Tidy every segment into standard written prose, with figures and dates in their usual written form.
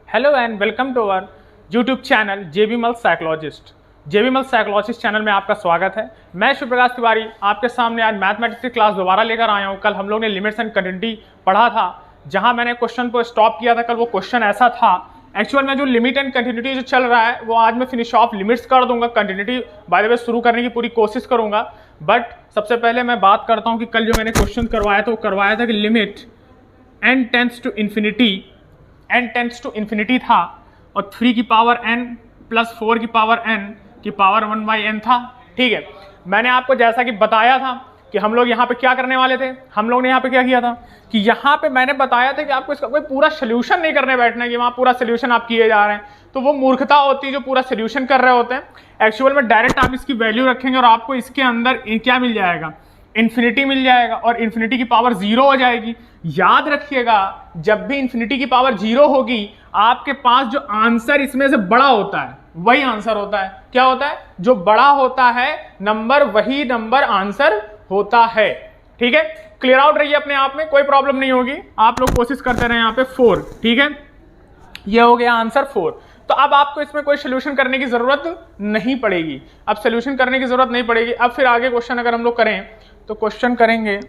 Hello and welcome to our YouTube channel Jebimal psychologist. Jebimal psychologist channel में आपका स्वागत है। मैं शिवप्रकाश तिवारी आपके सामने आज मैथमेटिक्स की क्लास दोबारा लेकर आया हूँ। कल हम लोग ने लिमिट्स एंड कंटिन्यूटी पढ़ा था, जहाँ मैंने क्वेश्चन को स्टॉप किया था। कल वो क्वेश्चन ऐसा था, एक्चुअल में जो लिमिट एंड कंटिन्यूटी जो चल रहा है वो आज मैं फिनिश ऑफ लिमिट्स कर दूंगा। कंटिन्यूटी बाय द वे शुरू करने की पूरी कोशिश करूंगा, बट सबसे पहले मैं बात करता हूँ कि कल जो मैंने क्वेश्चन करवाया था वो करवाया था कि limit n tends to infinity था और 3 की पावर n प्लस 4 की पावर n की पावर 1/n था। ठीक है, मैंने आपको जैसा कि बताया था कि हम लोग यहाँ पे क्या करने वाले थे। हम लोग ने यहाँ पे क्या किया था कि यहाँ पे मैंने बताया था कि आपको इसका कोई पूरा सोल्यूशन नहीं करने बैठना है कि वहाँ पूरा सोल्यूशन आप किए जा रहे हैं, तो वो मूर्खता होती है जो पूरा सोल्यूशन कर रहे होते हैं। एक्चुअल में डायरेक्ट आप इसकी वैल्यू रखेंगे और आपको इसके अंदर क्या मिल जाएगा, इन्फिनिटी मिल जाएगा और इन्फिनिटी की पावर 0 हो जाएगी। याद रखिएगा, जब भी इन्फिनिटी की पावर 0 होगी आपके पास जो आंसर इसमें से बड़ा होता है वही आंसर होता है। क्या होता है? जो बड़ा होता है नंबर, वही नंबर आंसर होता है। ठीक है, क्लियर आउट रहिए अपने आप में, कोई प्रॉब्लम नहीं होगी। आप लोग कोशिश करते रहे। यहाँ पे 4, ठीक है, ये हो गया आंसर 4। तो अब आपको इसमें कोई सोल्यूशन करने की जरूरत नहीं पड़ेगी। अब सोल्यूशन करने की जरूरत नहीं पड़ेगी। अब फिर आगे क्वेश्चन अगर हम लोग करें तो क्वेश्चन करेंगे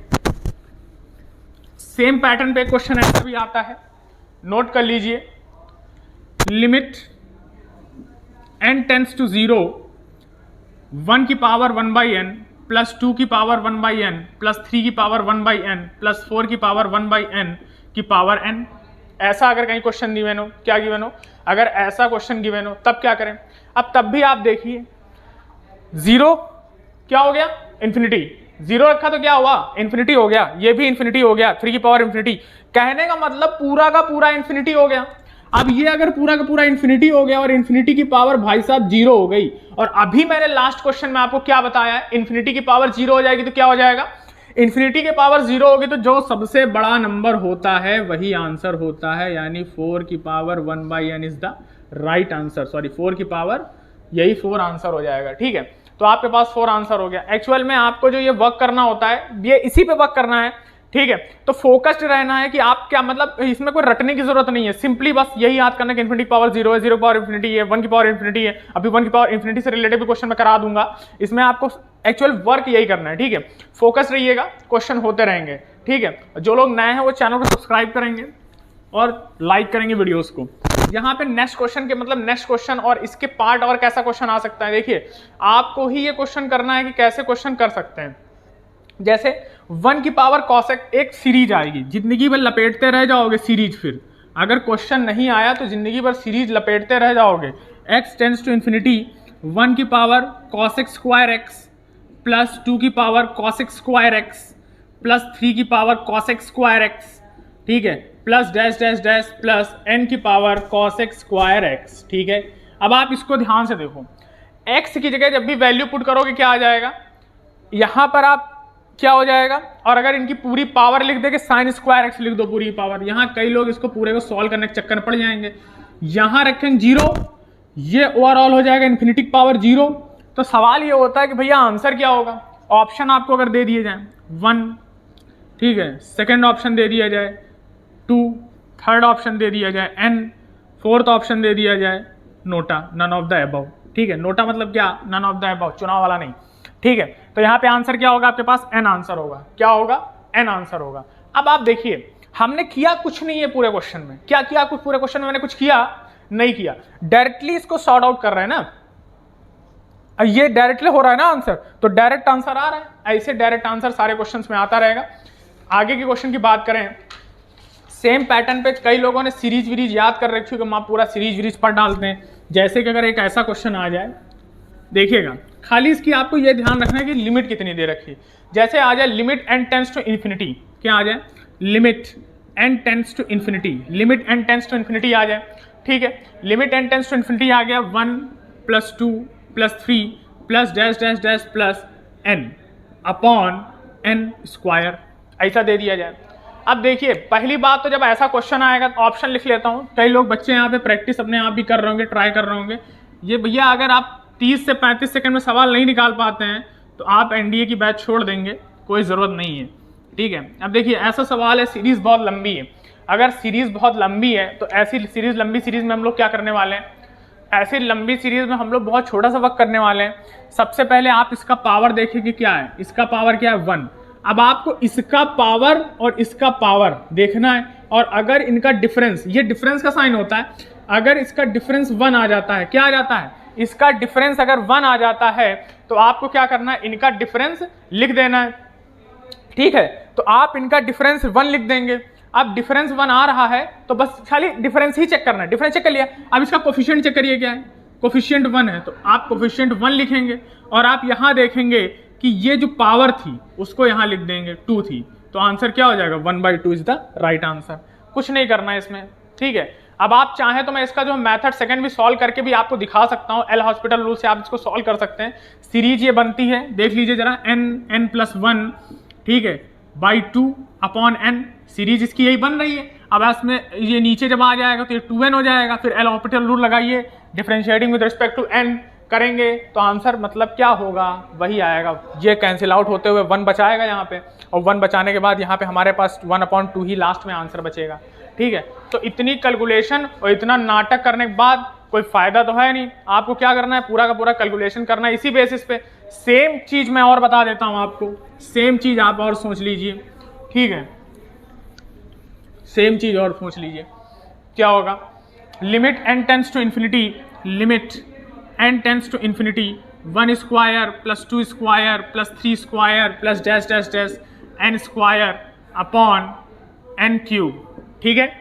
सेम पैटर्न पे। क्वेश्चन ऐसा भी आता है, नोट कर लीजिए। लिमिट n टेंड्स टू 0 1 की पावर 1/n प्लस 2 की पावर 1/n प्लस 3 की पावर 1/n प्लस 4 की पावर 1/n की पावर n। ऐसा अगर कहीं क्वेश्चन गिवन हो, क्या गिवन हो, अगर ऐसा क्वेश्चन गिवन हो तब क्या करें। अब तब भी आप देखिए 0 क्या हो गया, इन्फिनिटी। 0 रखा तो क्या हुआ, इन्फिनिटी हो गया। ये भी इन्फिनिटी हो गया, 3 की पावर इन्फिनिटी। कहने का मतलब पूरा का पूरा इन्फिनिटी हो गया। अब ये अगर पूरा का पूरा इन्फिनिटी हो गया और इन्फिनिटी की पावर भाई साहब 0 हो गई, और अभी मैंने लास्ट क्वेश्चन में आपको क्या बताया है, इन्फिनिटी की पावर 0 हो जाएगी तो क्या हो जाएगा, इन्फिनिटी की पावर 0 होगी तो जो सबसे बड़ा नंबर होता है वही आंसर होता है, यानी 4 की power 1/n is the right answer. Sorry, 4 की पावर, यही 4 आंसर हो जाएगा। ठीक है, तो आपके पास 4 आंसर हो गया। एक्चुअल में आपको जो ये वर्क करना होता है ये इसी पे वर्क करना है। ठीक है, तो फोकस्ड रहना है कि आप क्या, मतलब इसमें कोई रटने की जरूरत नहीं है। सिंपली बस यही याद करना कि इन्फिनिटी की पावर 0 है, 0 की पावर इन्फिनिटी है, 1 की पावर इन्फिनिटी है। अभी 1 की पावर इन्फिनिटी से रिलेटेड भी क्वेश्चन मैं करा दूंगा। इसमें आपको एक्चुअल वर्क यही करना है। ठीक है, फोकस रहिएगा, क्वेश्चन होते रहेंगे। ठीक है, जो लोग नए हैं वो चैनल को सब्सक्राइब करेंगे और लाइक करेंगे वीडियोस को। यहाँ पे नेक्स्ट क्वेश्चन के मतलब नेक्स्ट क्वेश्चन और इसके पार्ट और कैसा क्वेश्चन आ सकता है, देखिए आपको ही ये क्वेश्चन करना है कि कैसे क्वेश्चन कर सकते हैं। जैसे 1 की पावर कॉसेक एक सीरीज आएगी, जिंदगी भर लपेटते रह जाओगे सीरीज। फिर अगर क्वेश्चन नहीं आया तो जिंदगी भर सीरीज लपेटते रह जाओगे। x टेंड्स टू इन्फिनिटी 1 की power cosec square x plus 2 की power cosec square x plus 3 की पावर कॉसेक स्क्वायर x, ठीक है, plus dash dash dash plus n की पावर कॉसेक स्क्वायर x। ठीक है, अब आप इसको ध्यान से देखो, x की जगह जब भी वैल्यू पुट करोगे क्या आ जाएगा, यहां पर आप क्या हो जाएगा, और अगर इनकी पूरी पावर लिख दे कि साइन स्क्वायर एक्स लिख दो पूरी पावर। यहां कई लोग इसको पूरे को सॉल्व करने के चक्कर में पड़ जाएंगे। यहां रखेंगे 0, ये ओवरऑल हो जाएगा इन्फिनिटी की पावर 0। तो सवाल ये होता है कि भैया आंसर क्या होगा। ऑप्शन आपको अगर दे दिए जाए 1, ठीक है, सेकेंड ऑप्शन दे दिया जाए 2, थर्ड ऑप्शन दे दिया जाए n, फोर्थ ऑप्शन दे दिया जाए NOTA, none of the above. ठीक है, नोटा मतलब क्या, नन ऑफ द अबव, चुनाव वाला नहीं। ठीक है, तो यहाँ पे आंसर क्या होगा, आपके पास n आंसर होगा। क्या होगा, n आंसर होगा। अब आप देखिए हमने किया कुछ नहीं है पूरे क्वेश्चन में। क्या किया, कुछ पूरे क्वेश्चन में मैंने कुछ किया नहीं किया, डायरेक्टली इसको सॉर्ट आउट कर रहे हैं ना। ये डायरेक्टली हो रहा है ना आंसर, तो डायरेक्ट आंसर आ रहा है। ऐसे डायरेक्ट आंसर सारे क्वेश्चन में आता रहेगा। आगे के क्वेश्चन की बात करें, सेम पैटर्न पे कई लोगों ने सीरीज वीरीज याद कर रखी है कि हम पूरा सीरीज वीरीज पढ़ डालते हैं। जैसे कि अगर एक ऐसा क्वेश्चन आ जाए, देखिएगा खाली इसकी आपको यह ध्यान रखना है कि लिमिट कितनी दे रखी है। जैसे आ जाए limit n tends to infinity, क्या आ जाए, limit n tends to infinity, limit n tends to infinity आ जाए। ठीक है, limit n tends to infinity आ गया 1 plus 2 plus 3 plus dash dash dash plus n upon n square, ऐसा दे दिया जाए। अब देखिए पहली बात तो जब ऐसा क्वेश्चन आएगा तो ऑप्शन लिख लेता हूँ। कई लोग बच्चे यहाँ पे प्रैक्टिस अपने आप भी कर रहे होंगे, ट्राई कर रहे होंगे। ये भैया अगर आप 30 से 35 सेकंड में सवाल नहीं निकाल पाते हैं तो आप एनडीए की बैच छोड़ देंगे, कोई ज़रूरत नहीं है। ठीक है, अब देखिए ऐसा सवाल है, सीरीज बहुत लंबी है। अगर सीरीज बहुत लंबी है तो ऐसी सीरीज, लंबी सीरीज में हम लोग क्या करने वाले हैं, ऐसी लंबी सीरीज में हम लोग बहुत छोटा सा वर्क करने वाले हैं। सबसे पहले आप इसका पावर देखेंगे क्या है, इसका पावर क्या है 1। अब आपको इसका पावर और इसका पावर देखना है, और अगर इनका डिफरेंस, ये डिफरेंस का साइन होता है, अगर इसका डिफरेंस 1 आ जाता है, क्या आ जाता है, इसका डिफरेंस अगर 1 आ जाता है तो आपको क्या करना है, इनका डिफरेंस लिख देना है। ठीक है, तो आप इनका डिफरेंस 1 लिख देंगे। अब डिफरेंस 1 आ रहा है तो बस खाली डिफरेंस ही चेक करना है, डिफरेंस चेक कर लिया। अब इसका कोफिशिएंट चेक करिए क्या है, कोफिशिएंट 1 है, तो आप कोफिशिएंट 1 लिखेंगे, और आप यहां देखेंगे कि ये जो पावर थी उसको यहां लिख देंगे, 2 थी, तो आंसर क्या हो जाएगा, 1/2 इज द राइट आंसर। कुछ नहीं करना है इसमें। ठीक है, अब आप चाहें तो मैं इसका जो मेथड सेकंड भी सॉल्व करके भी आपको दिखा सकता हूं, एल हॉस्पिटल रूल से आप इसको सॉल्व कर सकते हैं। सीरीज ये बनती है, देख लीजिए जरा, n+1, ठीक है, बाई 2/n, सीरीज इसकी यही बन रही है। अब इसमें ये नीचे जब आ जाएगा तो ये 2n हो जाएगा, फिर एल हॉस्पिटल रूल लगाइए, differentiating with respect to n करेंगे तो आंसर मतलब क्या होगा, वही आएगा। ये कैंसिल आउट होते हुए 1 बचाएगा यहाँ पे, और 1 बचाने के बाद यहाँ पे हमारे पास 1/2 ही लास्ट में आंसर बचेगा। ठीक है, तो इतनी कैलकुलेशन और इतना नाटक करने के बाद कोई फायदा तो है नहीं। आपको क्या करना है, पूरा का पूरा कैलकुलेशन करना है इसी बेसिस पे। सेम चीज मैं और बता देता हूं आपको, सेम चीज आप और सोच लीजिए। ठीक है, सेम चीज और सोच लीजिए क्या होगा, limit n tends to infinity, limit n tends to infinity 1 square plus 2 square plus 3 square plus dash dash dash n square upon n cube. ठीक है,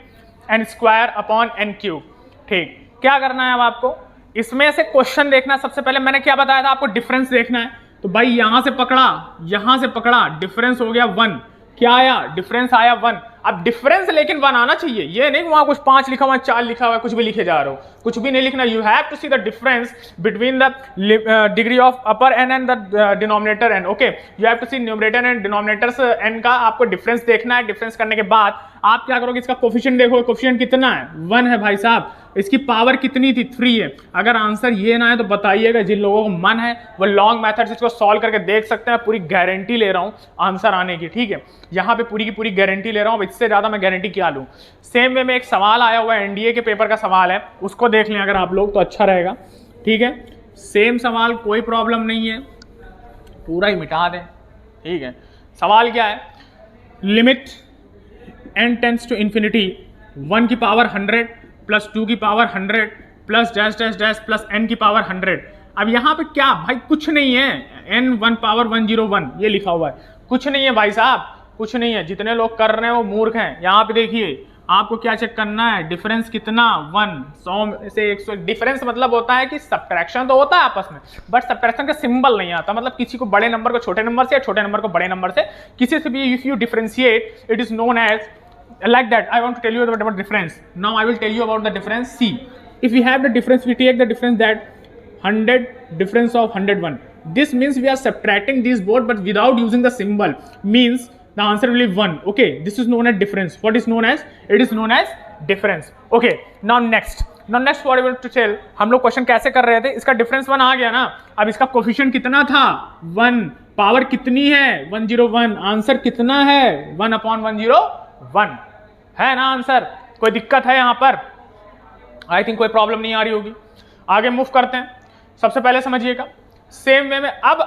n square upon n cube. ठीक, क्या करना है अब आपको, इसमें से क्वेश्चन देखना। सबसे पहले मैंने क्या बताया था आपको, डिफरेंस देखना है, तो भाई यहां से पकड़ा, डिफरेंस हो गया 1, क्या आया, डिफरेंस आया 1। अब डिफरेंस लेकिन 1 आना चाहिए, ये नहीं वहां कुछ 5 लिखा हुआ है, 4 लिखा हुआ है, कुछ भी लिखे जा रहे हो, कुछ भी नहीं लिखना। You have to see the difference between the degree of upper n and the denominator n। Okay, you have to see numerator and denominators n का आपको डिफरेंस देखना है। डिफरेंस करने के बाद आप क्या करोगे, इसका कोफिशिएंट देखो, कोफिशिएंट कितना है, 1 है भाई साहब। इसकी पावर कितनी थी, 3 है। अगर आंसर ये ना है तो बताइएगा, जिन लोगों को मन है वो लॉन्ग मेथड से इसको सॉल्व करके देख सकते हैं। पूरी गारंटी ले रहा हूं आंसर आने की। ठीक है, यहां पे पूरी की पूरी गारंटी ले रहा हूं, इससे ज्यादा मैं गारंटी क्या लूं। सेम वे में एक सवाल आया हुआ है, एनडीए के पेपर का सवाल है, उसको देख लें अगर आप लोग तो अच्छा रहेगा। ठीक है, सेम सवाल, कोई प्रॉब्लम नहीं है, पूरा ही मिटा दें। ठीक है, सवाल क्या है, limit n tends to infinity 1 की पावर 100 प्लस 2 की power 100 plus dash dash dash plus n की पावर 100। अब यहाँ पे क्या भाई, कुछ नहीं है, n 1 पावर 101 ये लिखा हुआ है, कुछ नहीं है भाई साहब, कुछ नहीं है। जितने लोग कर रहे हैं वो मूर्ख हैं। यहाँ पे देखिए, आपको क्या चेक करना है, डिफरेंस कितना, 1, 100 से 100। डिफरेंस मतलब होता है कि सब्ट्रैक्शन तो होता है आपस में, बट सब्ट्रैक्शन का सिंबल नहीं आता। मतलब किसी को बड़े नंबर को छोटे नंबर से या छोटे नंबर को बड़े नंबर से किसी से भी, if you differentiate, it is known as like that. I want to tell you about the difference. Now I will tell you about the difference. See, if we have the difference, we take the difference that 100 difference of 101. This means we are subtracting these both but without using the symbol, means the answer will be 1. Okay, this is known as difference. What is known as, it is known as difference. Okay, now next what I will to tell, हम लोग question कैसे कर रहे थे, इसका difference 1 आ गया ना। अब इसका कोफिशिएंट कितना था, 1, पावर कितनी है 101, आंसर कितना है 1/101 है ना आंसर। कोई दिक्कत है यहाँ पर, आई थिंक कोई प्रॉब्लम नहीं आ रही होगी। आगे मूव करते हैं। सबसे पहले समझिएगा, सेम वे में अब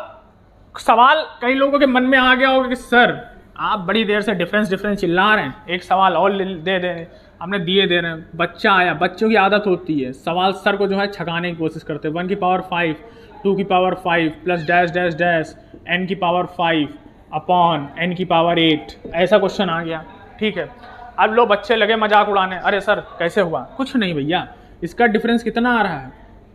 सवाल कई लोगों के मन में आ गया होगा कि सर आप बड़ी देर से डिफरेंस चिल्ला रहे हैं, एक सवाल और दे दे, हमने दिए दे रहे हैं। बच्चा आया, बच्चों की आदत होती है सवाल सर को जो है छकाने की कोशिश करते हैं। 1 की पावर 5, 2 की power 5 plus dash dash dash n की पावर 5 अपॉन n की पावर 8, ऐसा क्वेश्चन आ गया। ठीक है, अब लो बच्चे लगे मजाक उड़ाने, अरे सर कैसे हुआ, कुछ नहीं भैया, इसका डिफरेंस कितना आ रहा है,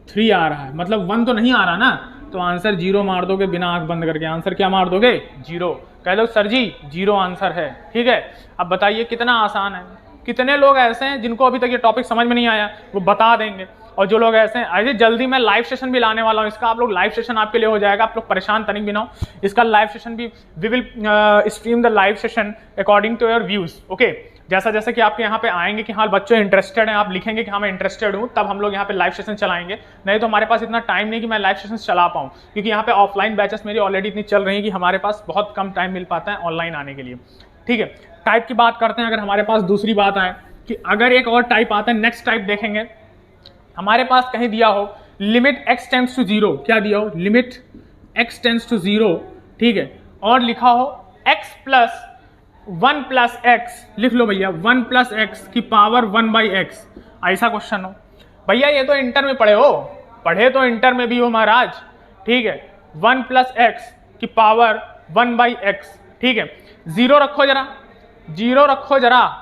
3 आ रहा है, मतलब 1 तो नहीं आ रहा ना, तो आंसर 0 मार दोगे बिना आंख बंद करके। आंसर क्या मार दोगे, 0, कह दो सर जी 0 आंसर है। ठीक है, अब बताइए कितना आसान है। कितने लोग ऐसे हैं जिनको अभी तक ये टॉपिक समझ में नहीं आया, वो बता देंगे। और जो लोग ऐसे हैं, ऐसे जल्दी मैं लाइव सेशन भी लाने वाला हूँ इसका, आप लोग लाइव सेशन आपके लिए हो जाएगा, आप लोग परेशान तनिक भी ना हो। इसका लाइव सेशन भी, we will stream the live session according to your views. Okay, जैसा जैसा कि आपके यहाँ पे आएंगे कि हाँ बच्चे इंटरेस्टेड हैं, आप लिखेंगे कि हाँ मैं इंटरेस्टेड हूँ, तब हम लोग यहाँ पे लाइव सेशन चलाएंगे। नहीं तो हमारे पास इतना टाइम नहीं कि मैं लाइव सेशन चला पाऊँ, क्योंकि यहाँ पे ऑफलाइन बैचेस मेरी ऑलरेडी इतनी चल रही है कि हमारे पास बहुत कम टाइम मिल पाता है ऑनलाइन आने के लिए। ठीक है, टाइप की बात करते हैं, अगर हमारे पास दूसरी बात आए कि अगर एक और टाइप आता है, नेक्स्ट टाइप देखेंगे, हमारे पास कहीं दिया हो लिमिट x टेंड्स टू 0, क्या दिया हो लिमिट x टेंड्स टू 0, ठीक है, और लिखा हो x प्लस 1 प्लस एक्स, लिख लो भैया 1 प्लस एक्स की पावर 1/x, ऐसा क्वेश्चन हो। भैया ये तो इंटर में पढ़े तो इंटर में भी हो महाराज, ठीक है, 1 प्लस एक्स की पावर 1/x, ठीक है, जीरो रखो जरा, जीरो रखो जरा,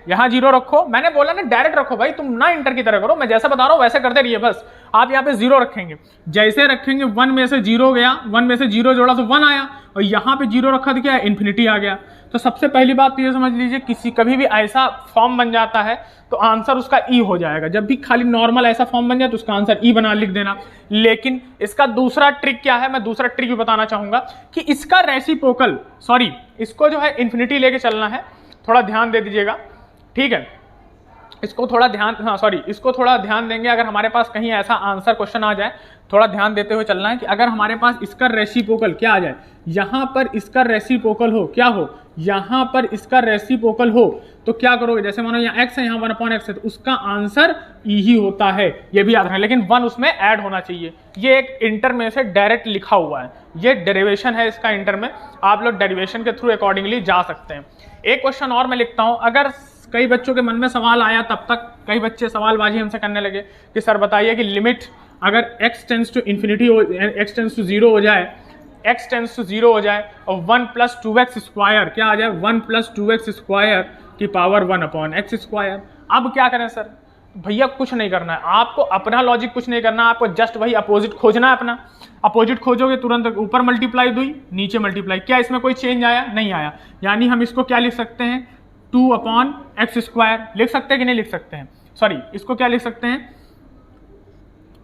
यहाँ जीरो रखो, मैंने बोला ना डायरेक्ट रखो भाई, तुम ना इंटर की तरह करो, मैं जैसा बता रहा हूँ वैसे करते रहिए बस। आप यहाँ पे जीरो रखेंगे, जैसे रखेंगे 1 में से जीरो गया, 1 में से जीरो जोड़ा तो 1 आया, और यहाँ पे जीरो रखा तो क्या इन्फिनिटी आ गया। तो सबसे पहली बात तो ये समझ लीजिए, कभी भी ऐसा फॉर्म बन जाता है तो आंसर उसका ई हो जाएगा। जब भी खाली नॉर्मल ऐसा फॉर्म बन जाए तो उसका आंसर ई बना लिख देना। लेकिन इसका दूसरा ट्रिक क्या है, मैं दूसरा ट्रिक भी बताना चाहूंगा कि इसका रेसिप्रोकल, सॉरी इसको जो है इन्फिनिटी लेके चलना है, थोड़ा ध्यान दे दीजिएगा, ठीक है, इसको थोड़ा ध्यान, हाँ सॉरी इसको थोड़ा ध्यान देंगे। अगर हमारे पास कहीं ऐसा आंसर क्वेश्चन आ जाए, थोड़ा ध्यान देते हुए चलना है कि अगर हमारे पास इसका रेसिप्रोकल क्या आ जाए, यहाँ पर इसका रेसिप्रोकल हो, क्या हो, यहाँ पर इसका रेसिप्रोकल हो, तो क्या करोगे, जैसे मानो यहाँ x है, यहाँ 1/x है, तो उसका आंसर ई ही होता है, ये भी याद रखना, लेकिन 1 उसमें ऐड होना चाहिए। ये एक इंटर में से डायरेक्ट लिखा हुआ है, ये डेरिवेशन है इसका इंटर में, आप लोग डेरिवेशन के थ्रू अकॉर्डिंगली जा सकते हैं। एक क्वेश्चन और मैं लिखता हूँ, अगर कई बच्चों के मन में सवाल आया, तब तक कई बच्चे सवालबाजी हमसे करने लगे कि सर बताइए कि लिमिट अगर x टेंड्स टू इन्फिनिटी हो, x टेंड्स टू 0 हो जाए, x टेंड्स टू 0 हो जाए और 1 प्लस 2x स्क्वायर क्या आ जाए, 1 प्लस 2x स्क्वायर की पावर 1/x स्क्वायर। अब क्या करें सर, भैया कुछ नहीं करना है आपको, अपना लॉजिक कुछ नहीं करना, आपको जस्ट वही अपोजिट खोजना है अपना। अपोजिट खोजोगे तुरंत ऊपर मल्टीप्लाई दुई नीचे मल्टीप्लाई, क्या इसमें कोई चेंज आया, नहीं आया, यानी हम इसको क्या लिख सकते हैं, 2/x स्क्वायर लिख सकते हैं कि नहीं लिख सकते हैं, सॉरी इसको क्या लिख सकते हैं,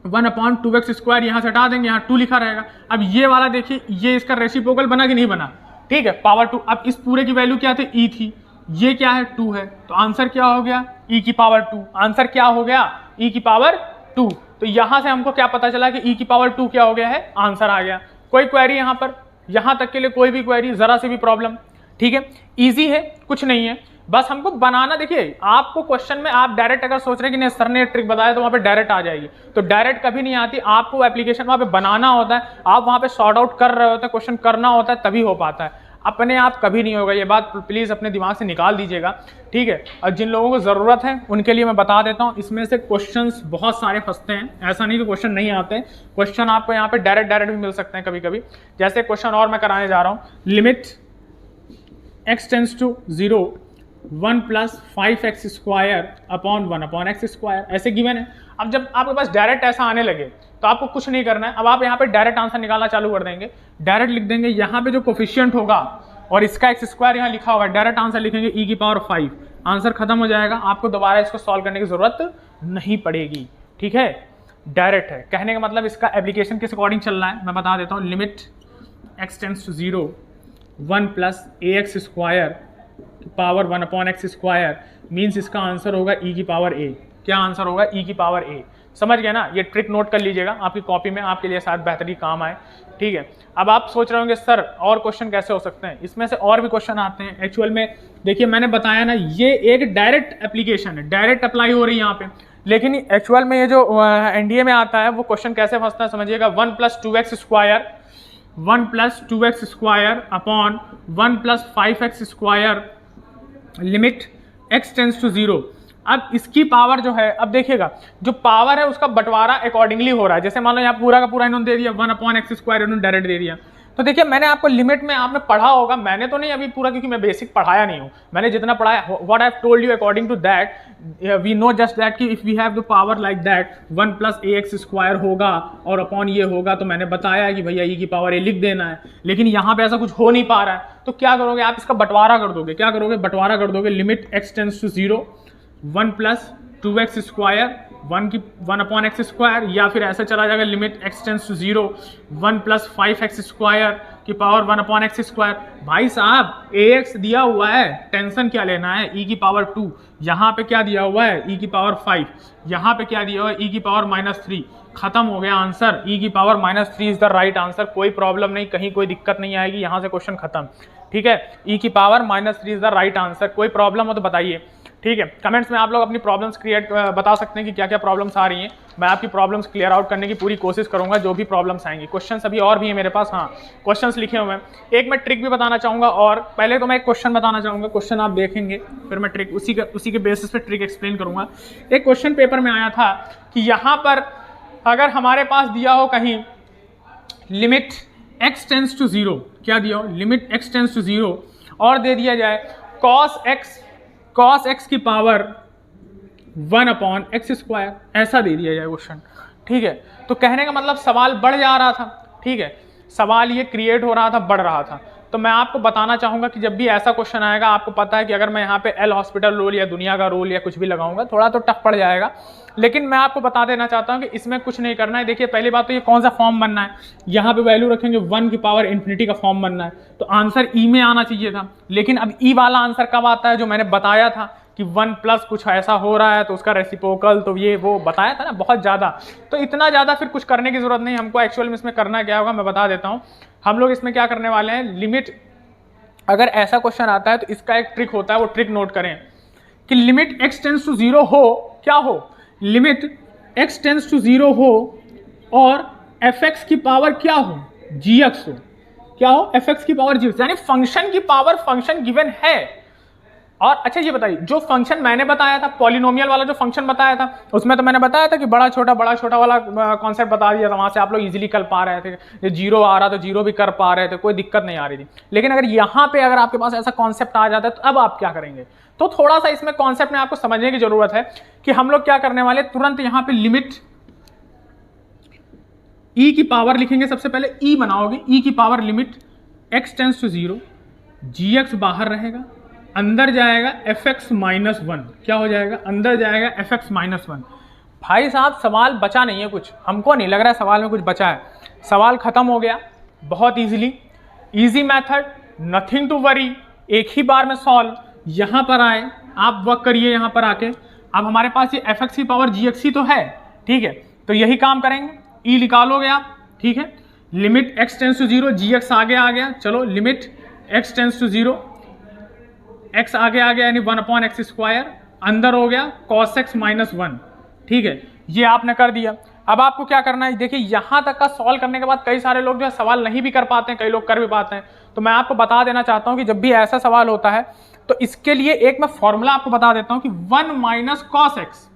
1/2x स्क्वायर, यहाँ से हटा देंगे, यहाँ 2 लिखा रहेगा। अब ये वाला देखिए, ये इसका रेसिप्रोकल बना कि नहीं बना, ठीक है, पावर 2। अब इस पूरे की वैल्यू क्या थी, ई थी, ये क्या है 2 है, तो आंसर क्या हो गया, ई की पावर 2, आंसर क्या हो गया, ई की पावर 2। तो यहाँ से हमको क्या पता चला कि ई की पावर 2 क्या हो गया है, आंसर आ गया। कोई क्वेरी यहाँ पर, यहाँ तक के लिए कोई भी क्वेरी, जरा सी भी प्रॉब्लम, ठीक है, ईजी है, कुछ नहीं है, बस हमको बनाना। देखिए आपको क्वेश्चन में आप डायरेक्ट अगर सोच रहे हैं कि नहीं सर ने ट्रिक बताया तो वहां पे डायरेक्ट आ जाएगी, तो डायरेक्ट कभी नहीं आती, आपको एप्लीकेशन वहां पे बनाना होता है, आप वहां पे सॉर्ट आउट कर रहे होते हैं, क्वेश्चन करना होता है, तभी हो पाता है, अपने आप कभी नहीं होगा। ये बात प्लीज अपने दिमाग से निकाल दीजिएगा, ठीक है। और जिन लोगों को जरूरत है उनके लिए मैं बता देता हूँ, इसमें से क्वेश्चंस बहुत सारे फंसते हैं, ऐसा नहीं कि क्वेश्चन नहीं आते, क्वेश्चन आपको यहाँ पे डायरेक्ट भी मिल सकते हैं कभी कभी। जैसे क्वेश्चन और मैं कराने जा रहा हूँ, limit x tends to 0 1 plus 5x square upon 1/x square, ऐसे गिवन है। अब जब आपके पास डायरेक्ट ऐसा आने लगे तो आपको कुछ नहीं करना है, अब आप यहाँ पे डायरेक्ट आंसर निकालना चालू कर देंगे, डायरेक्ट लिख देंगे, यहाँ पे जो कोफिशिएंट होगा और इसका x स्क्वायर यहाँ लिखा होगा, डायरेक्ट आंसर लिखेंगे e की पावर 5, आंसर खत्म हो जाएगा, आपको दोबारा इसको सॉल्व करने की जरूरत नहीं पड़ेगी, ठीक है, डायरेक्ट है। कहने का मतलब इसका एप्लीकेशन किस अकॉर्डिंग चल रहा है मैं बता देता हूँ, limit x tends to 0 1 plus ax square power 1/x square means इसका आंसर होगा e की पावर a। क्या आंसर होगा, e की पावर a। समझ गए ना, ये ट्रिक नोट कर लीजिएगा आपकी कॉपी में, आपके लिए शायद बेहतरीन काम आए, ठीक है। अब आप सोच रहे होंगे सर और क्वेश्चन कैसे हो सकते हैं, इसमें से और भी क्वेश्चन आते हैं। एक्चुअल में देखिए मैंने बताया ना, ये एक डायरेक्ट एप्लीकेशन है, डायरेक्ट अप्लाई हो रही है यहाँ पे, लेकिन एक्चुअल में ये जो एनडीए में आता है वो क्वेश्चन कैसे फंसता है समझिएगा, 1 plus 2x square 1 plus 2x square upon 1 plus 5x square limit x tends to 0। अब इसकी पावर जो है, अब देखिएगा जो पावर है उसका बंटवारा अकॉर्डिंगली हो रहा है, जैसे मान लो यहाँ पूरा का पूरा इन्होंने दे दिया 1/x स्क्वायर, इन्होंने डायरेक्ट दे दिया। तो देखिए मैंने आपको लिमिट में आपने पढ़ा होगा, मैंने तो नहीं अभी पूरा, क्योंकि मैं बेसिक पढ़ाया नहीं हूँ, मैंने जितना पढ़ाया what I have told you according to that we know just that कि if we have the power like that 1 plus ax square होगा और अपॉन ये होगा, तो मैंने बताया कि भैया e की पावर a लिख देना है, लेकिन यहाँ पे ऐसा कुछ हो नहीं पा रहा है, तो क्या करोगे आप, इसका बंटवारा कर दोगे, क्या करोगे, बंटवारा कर दोगे, limit x tends to 0 1 plus 2x square 1/x square, या फिर ऐसा चला जाएगा limit x tends to 0 1 plus 5x square की पावर 1/x स्क्वायर। भाई साहब ax दिया हुआ है, टेंशन क्या लेना है, e की पावर 2, यहाँ पे क्या दिया हुआ है e की पावर 5, यहाँ पे क्या दिया हुआ है e की पावर -3, खत्म हो गया आंसर, e की power -3 is the right answer, कोई प्रॉब्लम नहीं, कहीं कोई दिक्कत नहीं आएगी, यहाँ से क्वेश्चन खत्म। ठीक है, e की power -3 is the right answer. कोई प्रॉब्लम हो तो बताइए, ठीक है। कमेंट्स में आप लोग अपनी प्रॉब्लम्स बता सकते हैं कि क्या क्या प्रॉब्लम्स आ रही हैं। मैं आपकी प्रॉब्लम्स क्लियर आउट करने की पूरी कोशिश करूंगा जो भी प्रॉब्लम्स आएंगी। क्वेश्चंस अभी और भी है मेरे पास, हाँ क्वेश्चंस लिखे हुए हैं। एक मैं ट्रिक भी बताना चाहूंगा, और पहले तो मैं एक क्वेश्चन बताना चाहूंगा, क्वेश्चन आप देखेंगे फिर मैं ट्रिक उसी के बेसिस पे ट्रिक एक्सप्लेन करूंगा। एक क्वेश्चन पेपर में आया था कि यहाँ पर अगर हमारे पास दिया हो कहीं लिमिट x टेंस टू 0, क्या दिया हो, लिमिट x टेंस टू 0, और दे दिया जाए cos x की पावर 1/x², ऐसा दे दिया जाए क्वेश्चन, ठीक है। तो कहने का मतलब सवाल बढ़ जा रहा था, ठीक है, सवाल ये क्रिएट हो रहा था, बढ़ रहा था। तो मैं आपको बताना चाहूंगा कि जब भी ऐसा क्वेश्चन आएगा, आपको पता है कि अगर मैं यहाँ पे एल हॉस्पिटल रूल या दुनिया का रूल या कुछ भी लगाऊंगा, थोड़ा तो टफ पड़ जाएगा, लेकिन मैं आपको बता देना चाहता हूँ कि इसमें कुछ नहीं करना है। देखिए पहली बात तो ये कौन सा फॉर्म बनना है, यहाँ पे वैल्यू रखेंगे 1 की पावर इन्फिनिटी का फॉर्म बनना है, तो आंसर ई में आना चाहिए था। लेकिन अब ई वाला आंसर कब आता है, जो मैंने बताया था कि 1 प्लस कुछ ऐसा हो रहा है तो उसका रेसिप्रोकल, तो ये वो बताया था ना बहुत ज़्यादा। तो इतना ज़्यादा फिर कुछ करने की जरूरत नहीं हमको। एक्चुअल में इसमें करना क्या होगा मैं बता देता हूँ। हम लोग इसमें क्या करने वाले हैं, लिमिट, अगर ऐसा क्वेश्चन आता है तो इसका एक ट्रिक होता है, वो ट्रिक नोट करें कि लिमिट x टेंस टू 0 हो, क्या हो, लिमिट x टेंस टू 0 हो और fx की पावर क्या हो, gx हो, क्या हो, fx की पावर gx, यानी फंक्शन की पावर फंक्शन गिवन है। और अच्छा ये बताइए, जो फंक्शन मैंने बताया था, पॉलिनोमियल वाला जो फंक्शन बताया था, उसमें तो मैंने बताया था कि बड़ा छोटा वाला कॉन्सेप्ट बता दिया था, वहां से आप लोग इजीली कर पा रहे थे, जो जीरो आ रहा तो जीरो भी कर पा रहे थे, कोई दिक्कत नहीं आ रही थी। लेकिन अगर यहाँ पे अगर आपके पास ऐसा कॉन्सेप्ट आ जाता है तो अब आप क्या करेंगे, तो थोड़ा सा इसमें कॉन्सेप्ट में आपको समझने की जरूरत है कि हम लोग क्या करने वाले, तुरंत यहाँ पे लिमिट ई की पावर लिखेंगे, सबसे पहले ई बनाओगे, ई की power limit x tends to 0, gx बाहर रहेगा, अंदर जाएगा fx -1, क्या हो जाएगा, अंदर जाएगा fx -1। भाई साहब सवाल बचा नहीं है कुछ, हमको नहीं लग रहा है सवाल में कुछ बचा है, सवाल खत्म हो गया बहुत easily, easy method, nothing to worry, एक ही बार में सॉल्व। यहां पर आए आप वर्क करिए, यहां पर आके अब हमारे पास ये fx की पावर gx ही तो है, ठीक है, तो यही काम करेंगे, ई निकालोगे आप, ठीक है, limit x tends to 0, gx आगे आ गया, चलो limit x tends to 0, x आगे आ गया यानी 1/x², अंदर हो गया cos x -1, ठीक है, ये आपने कर दिया। अब आपको क्या करना है, देखिए यहां तक का सॉल्व करने के बाद कई सारे लोग जो है सवाल नहीं भी कर पाते हैं, कई लोग कर भी पाते हैं, तो मैं आपको बता देना चाहता हूं कि जब भी ऐसा सवाल होता है तो इसके लिए एक मैं फॉर्मूला आपको बता देता हूं कि 1 - cos x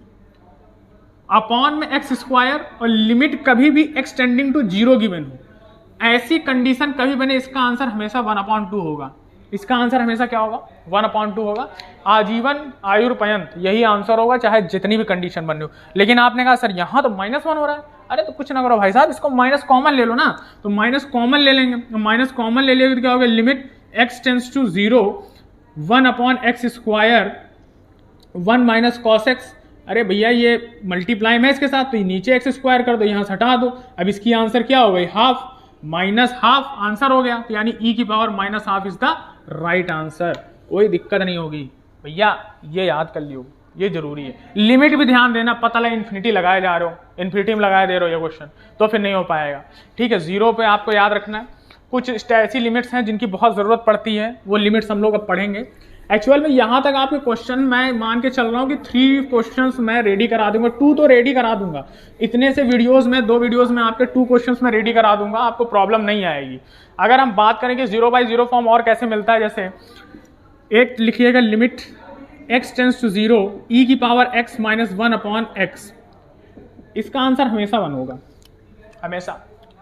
अपॉन में x², और लिमिट कभी भी x टेंडिंग टू 0 गिवन हो, ऐसी कंडीशन कभी बने, इसका आंसर हमेशा 1/2 होगा। इसका आंसर हमेशा क्या होगा, 1/2 होगा, आजीवन आयुर्पर्यंत यही आंसर होगा, चाहे जितनी भी कंडीशन बन रही हो। लेकिन आपने कहा सर यहाँ तो -1 हो रहा है, अरे तो कुछ ना करो भाई साहब, इसको माइनस कॉमन ले लो ना, तो माइनस कॉमन ले लेंगे, माइनस कॉमन ले लेंगे तो क्या होगा, limit x tends to 0, 1/x², 1 - cos x, अरे भैया ये मल्टीप्लाई में इसके साथ, तो ये नीचे x² कर दो, यहाँ से हटा दो, अब इसकी आंसर क्या हो गई, हाफ, -½ आंसर हो गया, तो यानी e की power -½ is the right answer, कोई दिक्कत नहीं होगी भैया, ये याद कर लियो, ये जरूरी है। लिमिट भी ध्यान देना, पता लगा इन्फिनिटी लगाए जा रहे हो, इन्फिनिटी में लगाए दे रहे हो ये क्वेश्चन, तो फिर नहीं हो पाएगा, ठीक है। 0 पे आपको याद रखना है, कुछ ऐसी लिमिट्स हैं जिनकी बहुत ज़रूरत पड़ती है, वो लिमिट्स हम लोग अब पढ़ेंगे। एक्चुअल में यहाँ तक आपके क्वेश्चन मैं मान के चल रहा हूँ कि 3 क्वेश्चंस मैं रेडी करा दूंगा, 2 तो रेडी करा दूंगा, इतने से वीडियोस में 2 वीडियोस में आपके 2 क्वेश्चंस मैं रेडी करा दूंगा, आपको प्रॉब्लम नहीं आएगी। अगर हम बात करें कि 0/0 फॉर्म और कैसे मिलता है, जैसे एक लिखिएगा limit x tends to 0, e की पावर x -1/x, इसका आंसर हमेशा 1 होगा, हमेशा,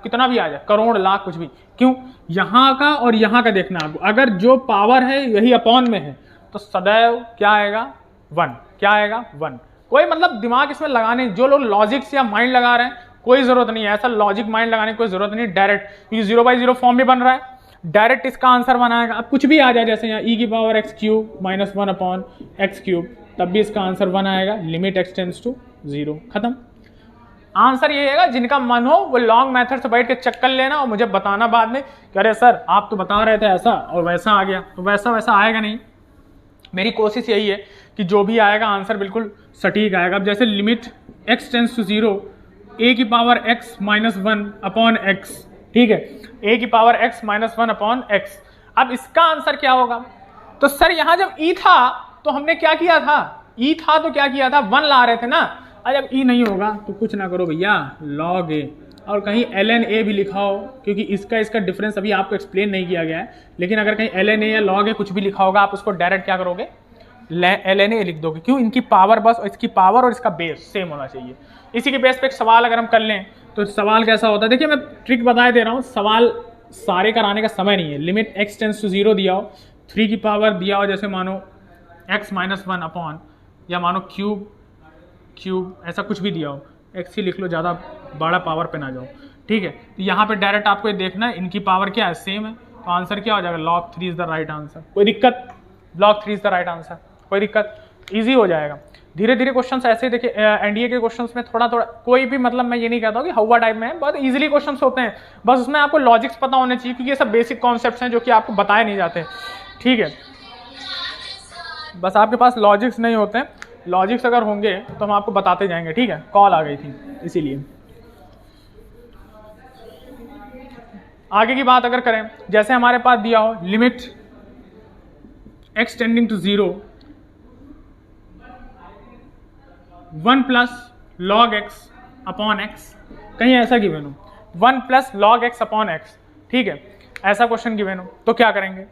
कितना भी आ जाए, करोड़ लाख कुछ भी, क्यों, यहाँ का और यहाँ का देखना आपको, अगर जो पावर है यही अपॉन में है तो सदैव क्या आएगा, 1, क्या आएगा, 1। कोई मतलब दिमाग इसमें लगाने, जो लोग लॉजिक से या माइंड लगा रहे हैं, कोई जरूरत नहीं है, ऐसा लॉजिक माइंड लगाने की कोई जरूरत नहीं, डायरेक्ट, क्योंकि 0/0 फॉर्म भी बन रहा है, डायरेक्ट इसका आंसर बनाएगा। अब कुछ भी आ जाए, जैसे यहाँ e की पावर x³ -1/x³, तब भी इसका आंसर 1 आएगा, लिमिट x टेंस टू 0, खत्म। आंसर ये है, जिनका मन हो वो लॉन्ग मेथड से बैठ के चेक कर लेना और मुझे बताना बाद में कि अरे सर आप तो बता रहे थे ऐसा और वैसा आ गया, तो वैसा आएगा नहीं। मेरी कोशिश यही है कि जो भी आएगा आंसर बिल्कुल सटीक आएगा। अब जैसे limit x tends to 0, a की पावर x -1/x, ठीक है, a की पावर x -1/x। अब इसका आंसर क्या होगा? तो सर यहां जब ई था तो हमने क्या किया था, ई था तो क्या किया था, 1 ला रहे थे ना। और जब ई नहीं होगा तो कुछ ना करो भैया, log a, और कहीं ln a भी लिखा हो, क्योंकि इसका डिफरेंस अभी आपको एक्सप्लेन नहीं किया गया है, लेकिन अगर कहीं ln a या log a कुछ भी लिखा होगा आप उसको डायरेक्ट क्या करोगे, ln a लिख दोगे। क्यों? इनकी पावर बस, इसकी पावर और इसका बेस सेम होना चाहिए। इसी के बेस पे एक सवाल अगर हम कर लें तो सवाल कैसा होता है, देखिए मैं ट्रिक बता दे रहा हूँ, सवाल सारे कराने का समय नहीं है। लिमिट x टेंस टू 0 दिया हो, 3 की पावर दिया हो, जैसे मानो x - 1 अपॉन, या मानो क्यूब ऐसा कुछ भी दिया हो, x ही लिख लो, ज़्यादा बड़ा पावर पे ना जाओ, ठीक है। तो यहाँ पे डायरेक्ट आपको ये देखना है इनकी पावर क्या है, सेम है, तो आंसर क्या हो जाएगा, log 3 is the right answer. कोई दिक्कत? log 3 is the right answer, कोई दिक्कत? ईजी हो जाएगा। धीरे धीरे क्वेश्चंस ऐसे देखिए, एनडीए के क्वेश्चंस में थोड़ा थोड़ा कोई भी, मतलब मैं ये नहीं कहता हूँ कि हवा टाइप में है, बहुत इजीली क्वेश्चंस होते हैं, बस उसमें आपको लॉजिक्स पता होने चाहिए, क्योंकि ये सब बेसिक कॉन्सेप्ट्स हैं जो कि आपको बताए नहीं जाते, ठीक है। बस आपके पास लॉजिक्स नहीं होते हैं, लॉजिक्स अगर होंगे तो हम आपको बताते जाएंगे, ठीक है। कॉल आ गई थी इसीलिए। आगे की बात अगर करें, जैसे हमारे पास दिया हो limit x tending to 0 1 plus log x upon x, कहीं ऐसा गिवन हो 1 plus log x upon x, ठीक है, ऐसा क्वेश्चन गिवन हो तो क्या करेंगे?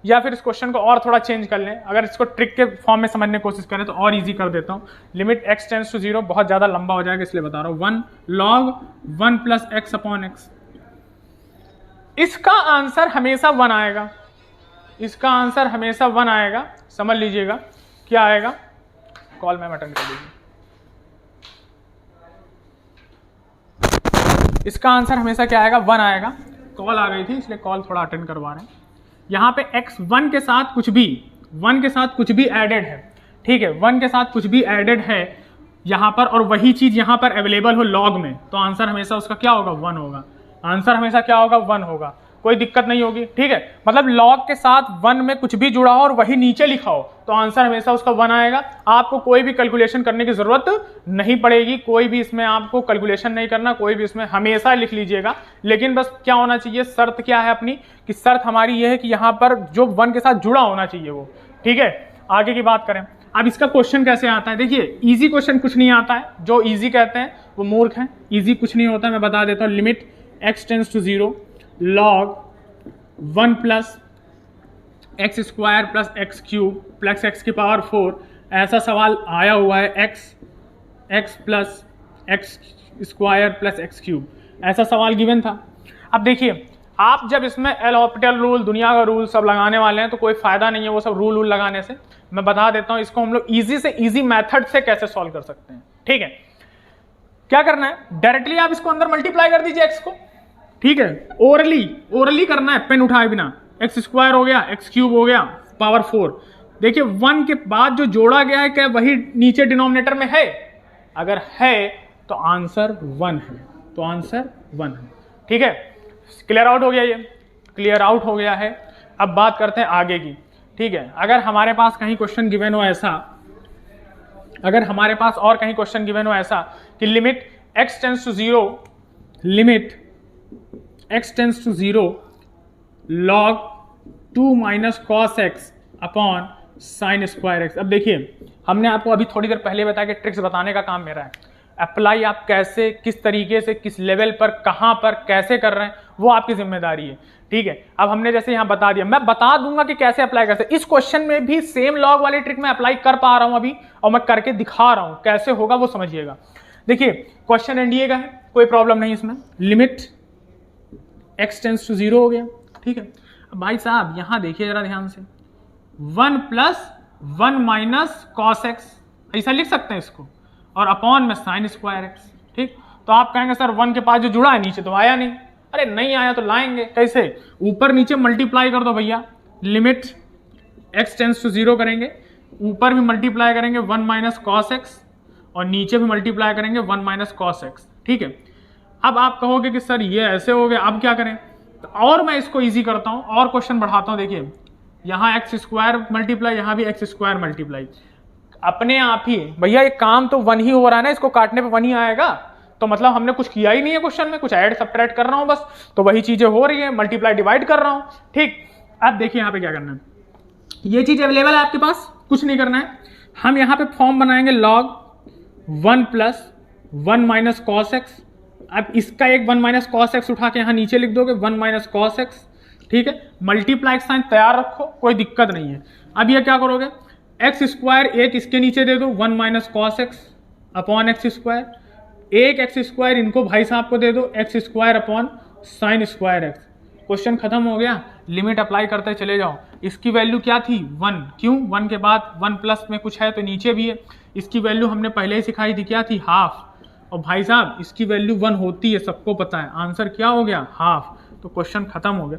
या फिर इस क्वेश्चन को और थोड़ा चेंज कर लें, अगर इसको ट्रिक के फॉर्म में समझने की कोशिश करें तो और इजी कर देता हूँ। लिमिट x टेंस टू 0, बहुत ज़्यादा लंबा हो जाएगा इसलिए बता रहा हूँ, 1 log 1 plus x upon x, इसका आंसर हमेशा 1 आएगा, इसका आंसर हमेशा 1 आएगा, समझ लीजिएगा। क्या आएगा? कॉल में अटेंड कर लीजिए। इसका आंसर हमेशा क्या आएगा? 1 आएगा। कॉल आ गई थी इसलिए कॉल थोड़ा अटेंड करवा रहे हैं। यहाँ पे x 1 के साथ कुछ भी, 1 के साथ कुछ भी एडेड है, ठीक है, 1 के साथ कुछ भी एडेड है यहाँ पर, और वही चीज यहाँ पर अवेलेबल हो लॉग में, तो आंसर हमेशा उसका क्या होगा? 1 होगा। आंसर हमेशा क्या होगा? 1 होगा, कोई दिक्कत नहीं होगी, ठीक है। मतलब लॉग के साथ 1 में कुछ भी जुड़ा हो और वही नीचे लिखा हो तो आंसर हमेशा उसका 1 आएगा। आपको कोई भी कैलकुलेशन करने की जरूरत नहीं पड़ेगी, कोई भी इसमें आपको कैलकुलेशन नहीं करना, कोई भी इसमें हमेशा लिख लीजिएगा। लेकिन बस क्या होना चाहिए, शर्त क्या है अपनी, कि शर्त हमारी ये है कि यहाँ पर जो 1 के साथ जुड़ा होना चाहिए वो, ठीक है। आगे की बात करें, अब इसका क्वेश्चन कैसे आता है, देखिए इजी क्वेश्चन कुछ नहीं आता है, जो इजी कहते हैं वो मूर्ख हैं, इजी कुछ नहीं होता। मैं बता देता हूँ, limit x tends to 0 log 1 plus x square plus x cube plus x की पावर 4, ऐसा सवाल आया हुआ है, x plus x square plus x cube, ऐसा सवाल गिवन था। अब देखिए, आप जब इसमें एल हॉस्पिटल रूल, दुनिया का रूल सब लगाने वाले हैं तो कोई फायदा नहीं है वो सब रूल लगाने से। मैं बता देता हूं इसको हम लोग इजी से इजी मेथड से कैसे सॉल्व कर सकते हैं, ठीक है। क्या करना है, डायरेक्टली आप इसको अंदर मल्टीप्लाई कर दीजिए x को, ठीक है, ओरली करना है, पेन उठाए बिना। एक्स स्क्वायर हो गया, एक्स क्यूब हो गया, पावर 4। देखिए 1 के बाद जो जोड़ा गया है क्या वही नीचे डिनोमिनेटर में है? अगर है तो आंसर 1 है, तो आंसर 1 है, ठीक है। क्लियर आउट हो गया, ये क्लियर आउट हो गया है। अब बात करते हैं आगे की, ठीक है। अगर हमारे पास कहीं क्वेश्चन गिवन हो ऐसा, अगर हमारे पास और कहीं क्वेश्चन गिवन हो ऐसा कि limit x tends to 0, limit x tends to 0 log 2 minus cos x upon sine square x. अब देखिए, हमने आपको अभी थोड़ी देर पहले बताया कि ट्रिक्स बताने का काम मेरा है। अप्लाई आप कैसे, किस तरीके से, किस लेवल पर, कहाँ पर, कैसे कर रहे हैं वो आपकी जिम्मेदारी है, ठीक है। अब हमने जैसे यहाँ बता दिया, मैं बता दूंगा कि कैसे अप्लाई कर सकते। इस क्वेश्चन में भी सेम लॉग वाली ट्रिक मैं अप्लाई कर पा रहा हूँ अभी, और मैं करके दिखा रहा हूँ, कैसे होगा वो समझिएगा। देखिए क्वेश्चन एनडीए का है, कोई प्रॉब्लम नहीं इसमें। लिमिट x टेंस टू 0 हो गया, ठीक है। अब भाई साहब यहाँ देखिए जरा ध्यान से, 1 प्लस 1 माइनस कॉस एक्स, ऐसा लिख सकते हैं इसको, और अपॉन में साइन स्क्वायर एक्स, ठीक। तो आप कहेंगे सर 1 के पास जो जुड़ा है नीचे तो आया नहीं। अरे नहीं आया तो लाएंगे कैसे, ऊपर नीचे मल्टीप्लाई कर दो भैया। लिमिट x टेंस टू 0 करेंगे, ऊपर भी मल्टीप्लाई करेंगे 1 माइनस कॉस एक्स, और नीचे भी मल्टीप्लाई करेंगे 1 माइनस कॉस एक्स, ठीक है। अब आप कहोगे कि सर ये ऐसे हो गया, अब क्या करें, तो और मैं इसको इजी करता हूँ और क्वेश्चन बढ़ाता हूँ। देखिए यहाँ एक्स स्क्वायर मल्टीप्लाई, यहाँ भी एक्स स्क्वायर मल्टीप्लाई, अपने आप ही भैया ये काम तो 1 ही हो रहा है ना, इसको काटने पे 1 ही आएगा, तो मतलब हमने कुछ किया ही नहीं है क्वेश्चन में, कुछ ऐड सब्ट्रैक्ट कर रहा हूँ बस, तो वही चीजें हो रही है, मल्टीप्लाई डिवाइड कर रहा हूँ, ठीक। अब देखिए यहाँ पे क्या करना है, ये चीज अवेलेबल है आपके पास, कुछ नहीं करना है, हम यहाँ पे फॉर्म बनाएंगे log 1 plus 1 minus cos x. अब इसका एक 1 माइनस कॉस एक्स उठा के यहाँ नीचे लिख दोगे 1 माइनस कॉस एक्स, ठीक है, मल्टीप्लाई साइन तैयार रखो, कोई दिक्कत नहीं है। अब ये क्या करोगे, एक्स स्क्वायर एक इसके नीचे दे दो 1 minus cos x upon x square, एक एक्स स्क्वायर इनको भाई साहब को दे दो x square upon sine square x. Question खत्म हो गया, लिमिट अप्लाई करते चले जाओ। इसकी वैल्यू क्या थी 1, क्यों 1 के बाद 1 प्लस में कुछ है तो नीचे भी है। इसकी वैल्यू हमने पहले ही सिखाई थी, क्या थी हाफ, और भाई साहब इसकी वैल्यू 1 होती है, सबको पता है, आंसर क्या हो गया हाफ। तो क्वेश्चन खत्म हो गया,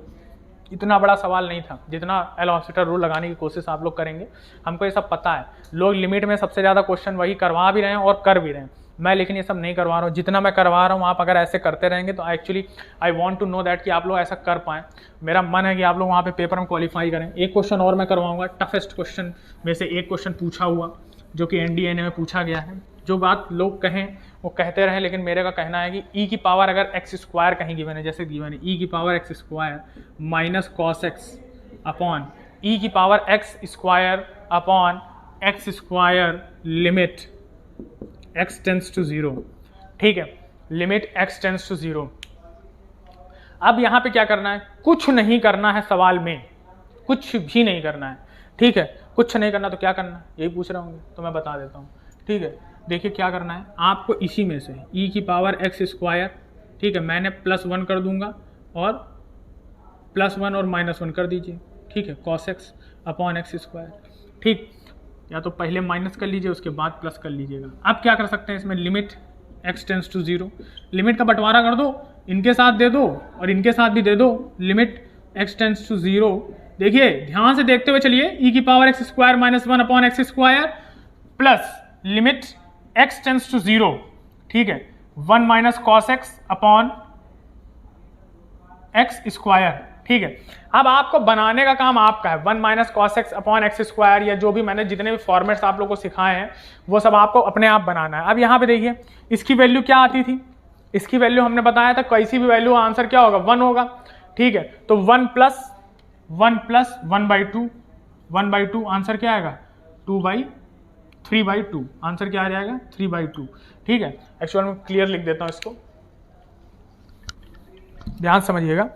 इतना बड़ा सवाल नहीं था जितना एल हॉस्पिटल रूल लगाने की कोशिश आप लोग करेंगे, हमको ये सब पता है। लोग लिमिट में सबसे ज़्यादा क्वेश्चन वही करवा भी रहे हैं और कर भी रहे हैं, मैं लेकिन ये सब नहीं करवा रहा हूँ। जितना मैं करवा रहा हूँ आप अगर ऐसे करते रहेंगे तो actually I want to know that कि आप लोग ऐसा कर पाएँ। मेरा मन है कि आप लोग वहाँ पे पेपर में क्वालिफाई करें। एक क्वेश्चन और मैं करवाऊँगा, टफेस्ट क्वेश्चन में से एक क्वेश्चन पूछा हुआ जो कि NDNA में पूछा गया है। जो बात लोग कहें वो कहते रहें, लेकिन मेरे का कहना है कि ई की पावर अगर एक्स स्क्वायर कहीं गिवन है, जैसे गिवन है ई की power x square minus cos x upon e की power x square upon x square limit x tends to 0, ठीक है, लिमिट x टेंस टू 0। अब यहाँ पे क्या करना है, कुछ नहीं करना है, सवाल में कुछ भी नहीं करना है, ठीक है, कुछ नहीं करना तो क्या करना है यही पूछ रहा हूँ, तो मैं बता देता हूँ, ठीक है। देखिए क्या करना है आपको, इसी में से e की पावर एक्स स्क्वायर, ठीक है, मैंने +1 कर दूंगा और +1 और -1 कर दीजिए, ठीक है, cos x upon x square, ठीक, या तो पहले माइनस कर लीजिए उसके बाद प्लस कर लीजिएगा। अब क्या कर सकते हैं इसमें, limit x tends to 0, limit का बंटवारा कर दो, इनके साथ दे दो और इनके साथ भी दे दो, लिमिट x टेंस टू 0। देखिए ध्यान से देखते हुए चलिए, e की power x square -1 upon x square plus limit x tends to 0, ठीक है, 1 minus cos x upon x square, ठीक है। अब आपको बनाने का काम आपका है, 1 minus cos x upon x square, या जो भी मैंने जितने भी फॉर्मेट्स आप लोगों को सिखाए हैं वो सब आपको अपने आप बनाना है। अब यहाँ पे देखिए इसकी वैल्यू क्या आती थी, इसकी वैल्यू हमने बताया था कैसी भी वैल्यू आंसर क्या होगा 1 होगा, ठीक है। तो 1 प्लस 1/2, 1/2 आंसर क्या आएगा 3/2, आंसर क्या आ जाएगा 3/2, ठीक है। एक्चुअल में क्लियर लिख देता हूँ इसको, ध्यान समझिएगा।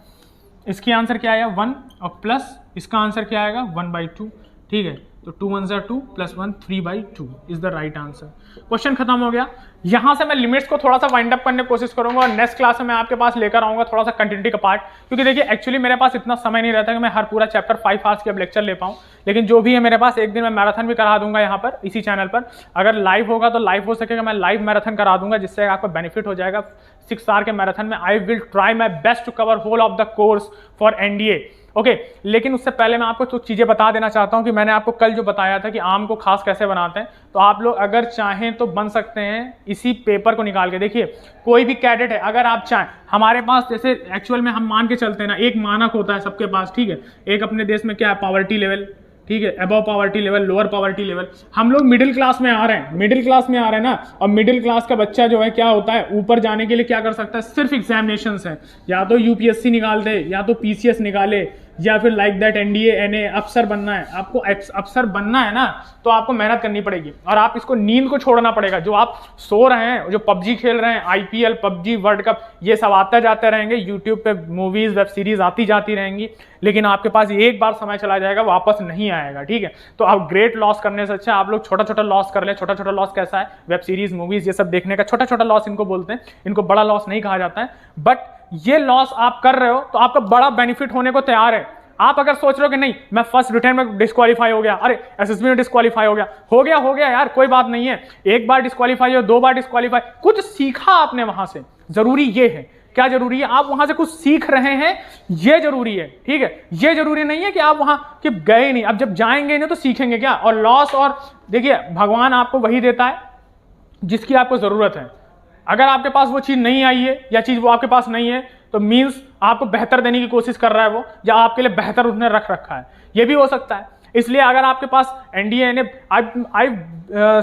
इसकी आंसर क्या आएगा 1 और प्लस इसका आंसर क्या आएगा 1/2, ठीक है। तो 2 1 2 + 1 3/2 is the right answer. Question खत्म हो गया। यहाँ से मैं लिमिट्स को थोड़ा सा वाइंड अप करने की कोशिश करूंगा और नेक्स्ट क्लास में मैं आपके पास लेकर आऊंगा थोड़ा सा कंटिन्यूटी का पार्ट, क्योंकि देखिए एक्चुअली मेरे पास इतना समय नहीं रहता कि मैं हर पूरा चैप्टर 5 आवर्स की अब लेक्चर ले पाऊँ, लेकिन जो भी है मेरे पास एक दिन मैं मैराथन भी करा दूंगा यहाँ पर इसी चैनल पर। अगर लाइव होगा तो लाइव हो सकेगा, मैं लाइव मैराथन करा दूंगा जिससे आपको बेनिफिट हो जाएगा। 6 आवर के मैराथन में I will try my best to cover whole of the course for NDA, okay. लेकिन उससे पहले मैं आपको कुछ चीज़ें बता देना चाहता हूं कि मैंने आपको कल जो बताया था कि आम को खास कैसे बनाते हैं, तो आप लोग अगर चाहें तो बन सकते हैं इसी पेपर को निकाल के। देखिए कोई भी कैडेट है, अगर आप चाहें, हमारे पास जैसे एक्चुअल में हम मान के चलते हैं ना, एक मानक होता है सबके पास, ठीक है। एक अपने देश में क्या है पॉवर्टी लेवल, ठीक है, above poverty level, lower poverty level. हम लोग मिडिल क्लास में आ रहे हैं, मिडिल क्लास में आ रहे हैं ना, और मिडिल क्लास का बच्चा जो है क्या होता है, ऊपर जाने के लिए क्या कर सकता है, सिर्फ एग्जामिनेशंस हैं, या तो UPSC निकाल दे या तो PCS निकाले, या फिर लाइक दैट NDA NA अफसर बनना है। आपको अफसर बनना है ना तो आपको मेहनत करनी पड़ेगी और आप इसको नींद को छोड़ना पड़ेगा। जो आप सो रहे हैं, जो PUBG खेल रहे हैं, IPL PUBG वर्ल्ड कप, ये सब आते जाते रहेंगे, यूट्यूब पे मूवीज वेब सीरीज आती जाती रहेंगी, लेकिन आपके पास एक बार समय चला जाएगा, वापस नहीं आएगा, ठीक है। तो आप ग्रेट लॉस करने से अच्छा आप लोग छोटा छोटा लॉस कर ले। छोटा छोटा लॉस कैसा है, वेब सीरीज मूवीज ये सब देखने का छोटा छोटा लॉस इनको बोलते हैं, इनको बड़ा लॉस नहीं कहा जाता है। बट ये लॉस आप कर रहे हो तो आपका बड़ा बेनिफिट होने को तैयार है। आप अगर सोच रहे हो कि नहीं मैं फर्स्ट रिटर्न में डिस्क्वालीफाई हो गया, अरे SSB में डिस्क्वालीफाई हो गया यार, कोई बात नहीं है, एक बार डिस्क्वालीफाई हो, 2 बार डिस्क्वालीफाई, कुछ सीखा आपने वहां से, जरूरी ये है। क्या जरूरी है, आप वहां से कुछ सीख रहे हैं, ये जरूरी है, ठीक है। ये जरूरी नहीं है कि आप वहां कि गए नहीं, अब जब जाएंगे ना तो सीखेंगे क्या। और लॉस, और देखिए भगवान आपको वही देता है जिसकी आपको जरूरत है। अगर आपके पास वो चीज नहीं आई है या चीज वो आपके पास नहीं है तो मीन्स आपको बेहतर देने की कोशिश कर रहा है वो, या आपके लिए बेहतर उसने रख रखा है, ये भी हो सकता है। इसलिए अगर आपके पास NDA NA, I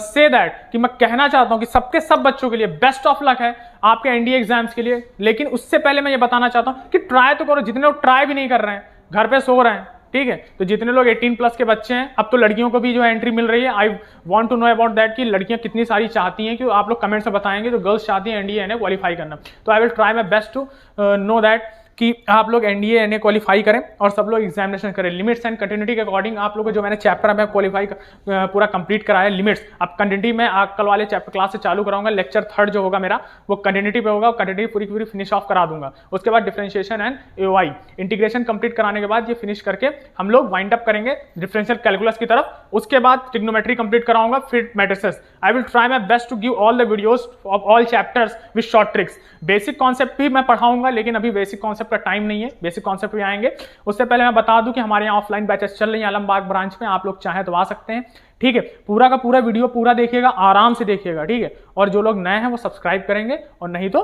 say that कि मैं कहना चाहता हूं कि सबके सब बच्चों के लिए बेस्ट ऑफ लक है आपके NDA एग्जाम्स के लिए। लेकिन उससे पहले मैं ये बताना चाहता हूं कि ट्राई तो करो। जितने लोग ट्राई भी नहीं कर रहे हैं, घर पे सो रहे हैं, ठीक है। तो जितने लोग 18+ के बच्चे हैं, अब तो लड़कियों को भी जो है एंट्री मिल रही है। I want to know about that कि लड़कियां कितनी सारी चाहती हैं, कि आप लोग कमेंट से बताएंगे जो गर्ल्स चाहती हैं एनडीए एनए क्वालिफाई करना। तो I will try my best to know that कि आप लोग एनडीए एनए क्वालिफाई करें और सब लोग एग्जामिनेशन करें। लिमिट्स एंड कंटिन्यूटी के अकॉर्डिंग आप लोगों को जो मैंने चैप्टर में क्वालिफाई पूरा कंप्लीट कराया लिमिट्स। अब कंटिन्यूटी में कल वाले चैप्टर क्लास से चालू कराऊंगा। लेक्चर 3 जो होगा मेरा वो कंटिन्यूटी पे होगा, कंटिन्यूटी पूरी पूरी फिनिश ऑफ करा दूंगा। उसके बाद differentiation and AOI integration complete कराने के बाद ये फिनिश करके हम लोग वाइंड अप करेंगे डिफरेंशियल कैलकुलस की तरफ। उसके बाद ट्रिग्नोमेट्री कंप्लीट कराऊंगा, फिर matrices. I will try my best to give all the videos of all chapters with short tricks. Basic concept भी मैं पढ़ाऊंगा, लेकिन अभी बेसिक कॉन्सेप्ट का टाइम नहीं है, बेसिक कॉन्सेप्ट भी आएंगे। उससे पहले मैं बता दूं कि हमारे यहाँ ऑफलाइन बैचेस चल रही हैं आलमबाग ब्रांच में, आप लोग चाहें तो आ सकते हैं, ठीक है। पूरा का पूरा वीडियो पूरा देखिएगा, आराम से देखिएगा, ठीक है। और जो लोग नए हैं वो सब्सक्राइब करेंगे, और नहीं तो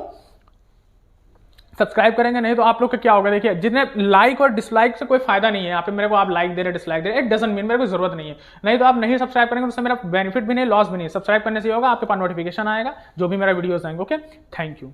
सब्सक्राइब करेंगे, नहीं तो आप लोग का क्या होगा, देखिए जितने लाइक और डिसलाइक से कोई फायदा नहीं है। यहाँ पे मेरे को आप लाइक दे रहे डिसलाइक दे रहे, इट डजंट मीन, मेरे को जरूरत नहीं है। नहीं तो आप नहीं सब्सक्राइब करेंगे, उससे मेरा बेनिफिट भी नहीं, लॉस भी नहीं। सब्सक्राइब करने से होगा आपके पास नोटिफिकेशन आएगा जो भी मेरा वीडियोस आएंगे। Okay, thank you.